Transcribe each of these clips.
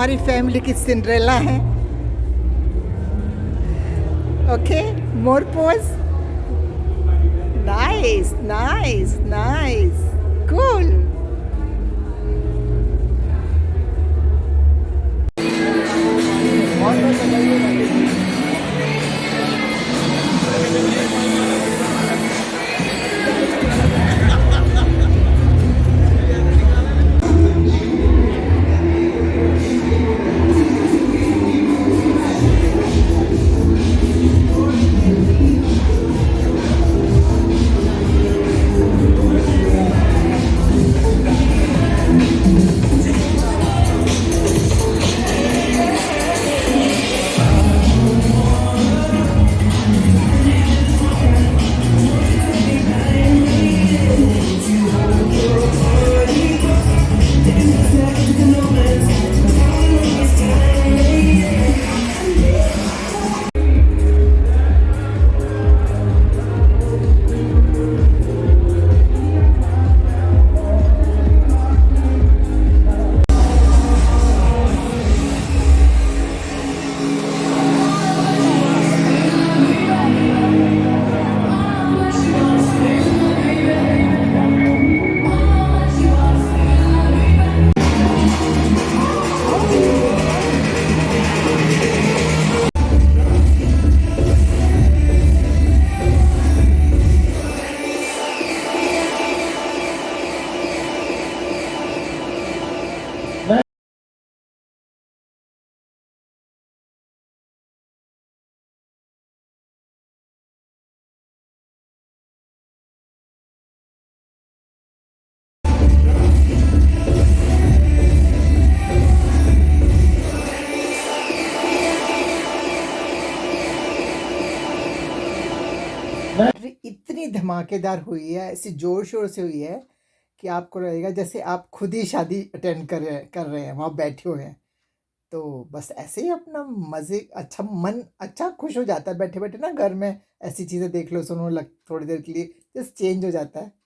हमारी फैमिली की सिंड्रेला है. Okay, more pose. Nice, nice, nice, cool. इतनी धमाकेदार हुई है, ऐसी जोर शोर से हुई है कि आपको लगेगा जैसे आप खुद ही शादी अटेंड कर रहे हैं, वहाँ बैठे हुए हैं. तो बस ऐसे ही अपना मज़े, अच्छा मन अच्छा खुश हो जाता है बैठे बैठे ना घर में. ऐसी चीज़ें देख लो सुनो, लग थोड़ी देर के लिए जस्ट चेंज हो जाता है.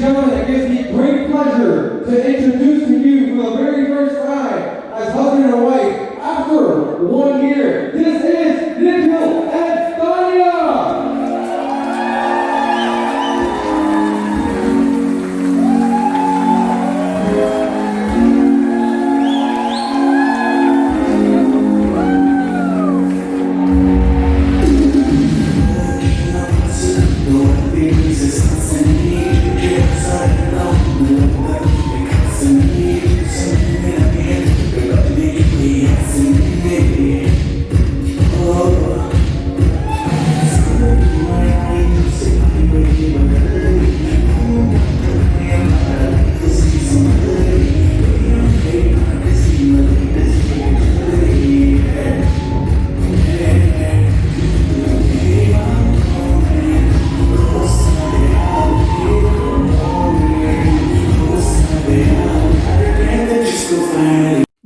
gentlemen, it gives me great pleasure to introduce to you for the very first time as husband and wife after 1 year. This is Nikhil and Tanya!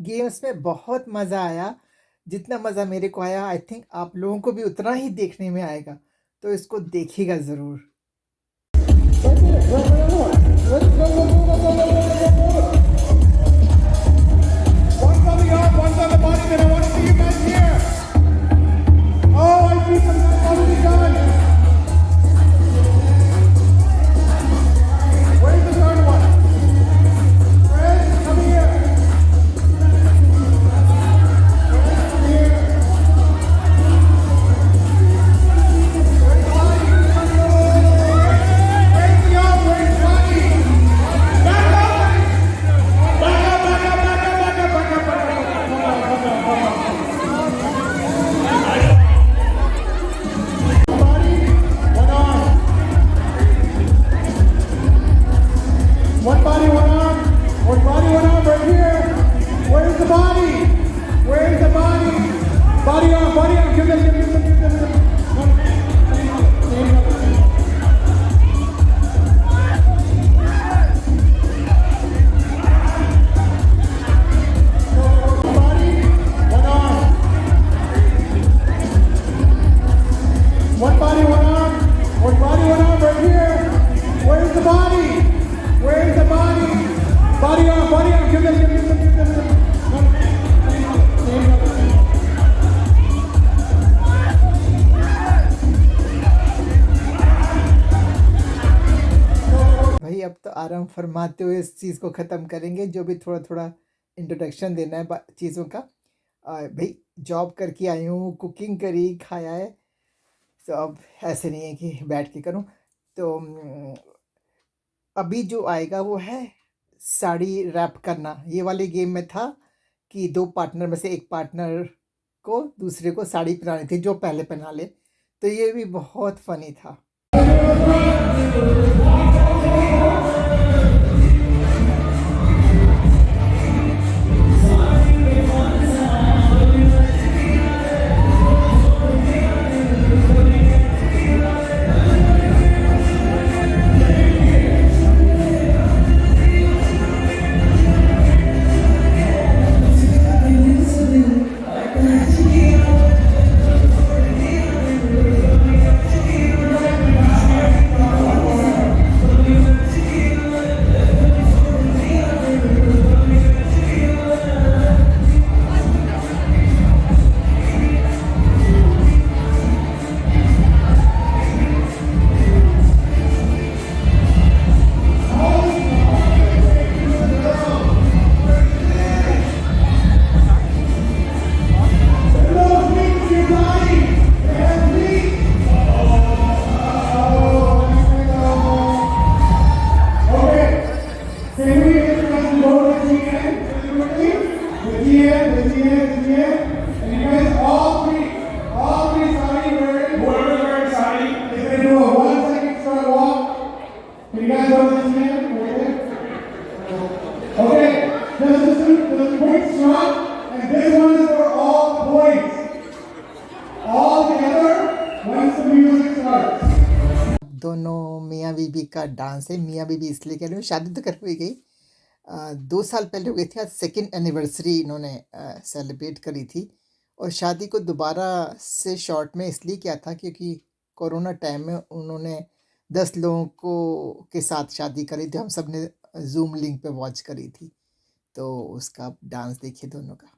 Games में बहुत मज़ा आया। जितना मज़ा मेरे को आया आई थिंक आप लोगों को भी उतना ही देखने में आएगा, तो इसको देखिएगा ज़रूर। One coming up, one's on the body, then I want to see you guys here. Oh, I see some guys already done. Where's the third one? Fred, come here. Fred, come here. Where's Bonnie? Where's the arm? Where's Bonnie? Back up! Back up, back up, back up, back up, back up, back up. One body, one arm. One body, one arm right here. Where's the body? Where's the body? Body arm, body arm. Give them, give them, give them, give them. Body, one arm. One body, one arm. One body, one arm right here. Where's the body? Where's the body? Body arm, body arm. Give them, give them, give them, give them. भाई अब तो आराम फरमाते हुए इस चीज़ को ख़त्म करेंगे, जो भी थोड़ा थोड़ा इंट्रोडक्शन देना है चीज़ों का। भाई जॉब करके आई हूँ, कुकिंग करी, खाया है, तो अब ऐसे नहीं है कि बैठ के करूँ। तो अभी जो आएगा वो है साड़ी रैप करना। ये वाले गेम में था कि 2 पार्टनर में से एक पार्टनर को दूसरे को साड़ी पहनानी थी, जो पहले पहना ले। तो ये भी बहुत फ़नी था। दोनों मियाँ बीबी का डांस है। मियाँ बीबी इसलिए कह रही हूँ, शादी तो कर हुई गई, 2 साल पहले हो गई थी। आज 2nd एनिवर्सरी इन्होंने सेलिब्रेट करी थी। और शादी को दोबारा से शॉर्ट में इसलिए किया था क्योंकि कोरोना टाइम में उन्होंने 10 लोगों को के साथ शादी करी थी, हम सब ने ज़ूम लिंक पे वॉच करी थी। तो उसका आप डांस देखिए दोनों का।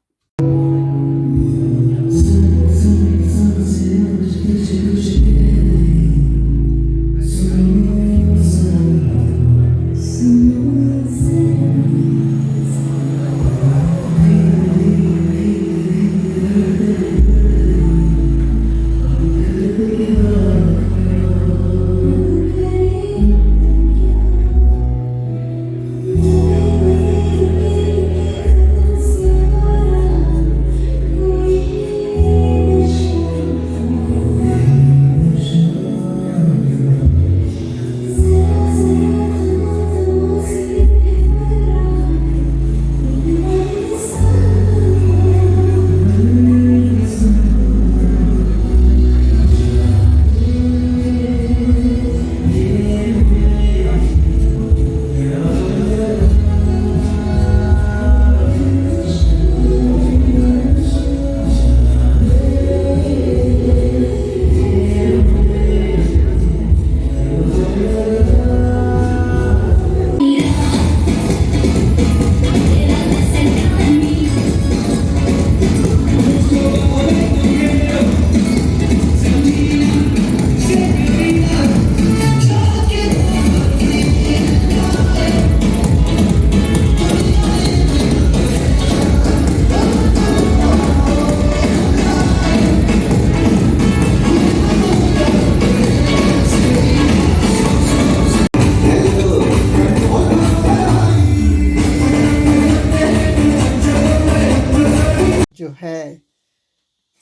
जो है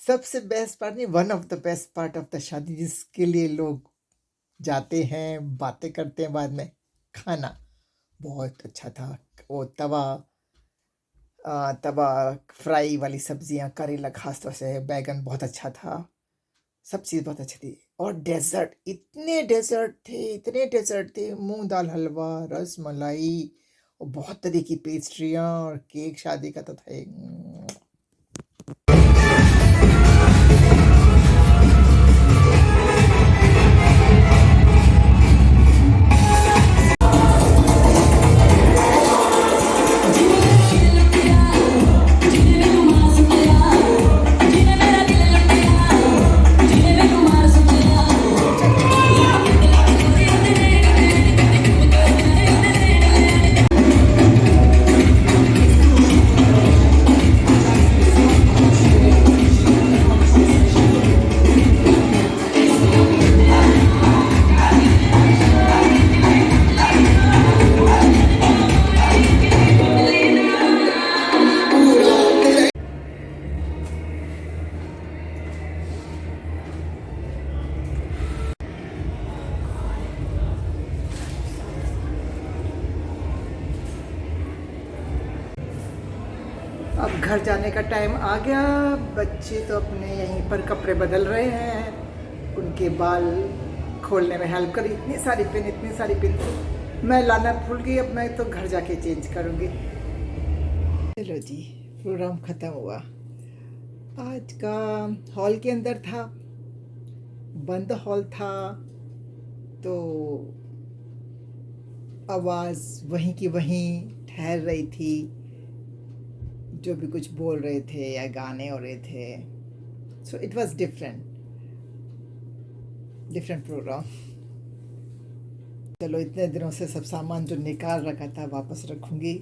सबसे बेस्ट पार्ट नहीं, one of the best part of the शादी जिसके लिए लोग जाते हैं, बातें करते हैं बाद में, खाना बहुत अच्छा था। वो तवा फ्राई वाली सब्जियां, करेला खास तौर से, बैगन बहुत अच्छा था, सब चीज़ बहुत अच्छी थी। और डेजर्ट, इतने डेजर्ट थे, मूंग दाल हलवा, रस मलाई और बहुत तरह की पेस्ट्रियाँ और केक शादी का तो था ही। अब घर जाने का टाइम आ गया। बच्चे तो अपने यहीं पर कपड़े बदल रहे हैं, उनके बाल खोलने में हेल्प करी। इतनी सारी पिन मैं लाना भूल गई। अब मैं तो घर जाके चेंज करूँगी। चलो जी, प्रोग्राम ख़त्म हुआ। आज का हॉल के अंदर था, बंद हॉल था, तो आवाज़ वहीं की वहीं ठहर रही थी। जो भी कुछ बोल रहे थे या गाने हो रहे थे, so it was different program. चलो, इतने दिनों से सब सामान जो निकाल रखा था वापस रखूँगी,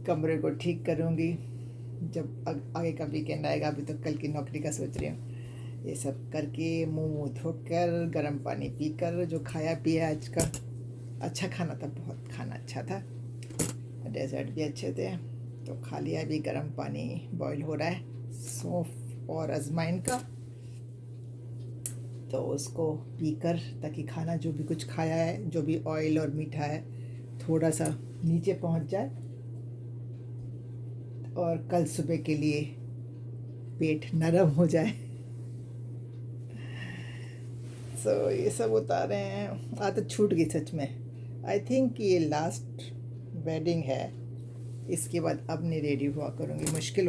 कमरे को ठीक करूँगी। जब आगे का वीकेंड आएगा, अभी तो कल की नौकरी का सोच रही हूँ। ये सब करके मुँह धोकर गर्म पानी पीकर जो खाया पिया आज का, अच्छा खाना था, बहुत खाना अच्छा था, डेजर्ट भी अच्छे थे। तो खा लिया। अभी गर्म पानी बॉईल हो रहा है सौंफ और अजवाइन का, तो उसको पीकर, ताकि खाना जो भी कुछ खाया है, जो भी ऑयल और मीठा है, थोड़ा सा नीचे पहुंच जाए और कल सुबह के लिए पेट नरम हो जाए। सो ये सब उतारे हैं। आदत छूट गई सच में। आई थिंक ये लास्ट वेडिंग है, इसके बाद अब नहीं रेडी हुआ करूँगी, मुश्किल